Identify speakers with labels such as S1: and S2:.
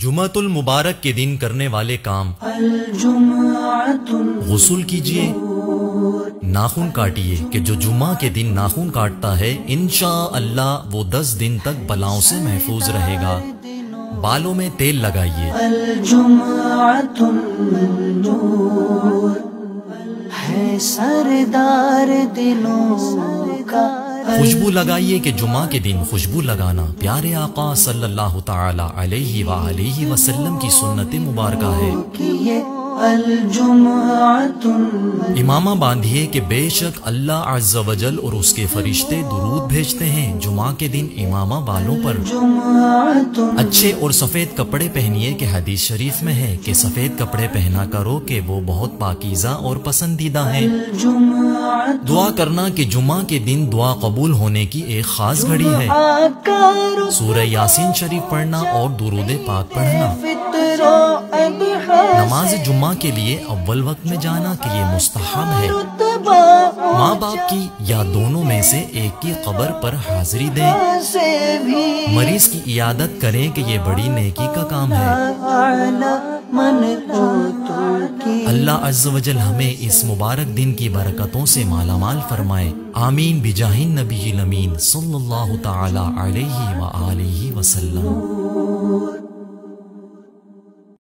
S1: جمعۃ المبارک کے دن کرنے والے کام: غسل کیجئے، ناخن کاٹیے کہ جو جمعہ کے دن ناخن کاٹتا ہے انشاءاللہ وہ 10 دن تک بلاؤں سے محفوظ رہے گا۔ بالوں میں تیل لگائیے۔
S2: الجمعۃ النور ہے سردار دلوں کا۔
S1: خوشبو لگائیے کہ جمعہ کے دن خوشبو لگانا پیارے آقا صلی اللہ تعالی علیہ وآلہ وسلم کی سنت مبارکہ ہے۔
S2: الجمعۃ
S1: امامہ باندھیے کہ بے شک اللہ عز و جل اور اس کے فرشتے درود بھیجتے ہیں۔ جمعہ کے دن امامہ بالوں پر اچھے اور سفید کپڑے پہنیے کہ حدیث شریف میں ہے کہ سفید کپڑے پہنا کرو کہ وہ بہت پاکیزہ اور پسندیدہ ہیں۔ دعا کرنا کہ جمعہ کے دن دعا قبول ہونے کی ایک خاص گھڑی ہے۔ سورہ یاسین شریف پڑھنا اور درود پاک پڑھنا۔ نماز جمعہ کے لیے اول وقت میں جانا کہ یہ مستحب ہے۔ ماں باپ کی یا دونوں میں سے ایک کی قبر پر حاضری دیں۔ مریض کی عیادت کریں کہ یہ بڑی نیکی کا کام ہے۔ اللہ عز و جل ہمیں اس مبارک دن کی برکتوں سے مالا مال فرمائے، آمین بجاہ النبی الامین صلی اللہ تعالی علیہ وآلہ وسلم۔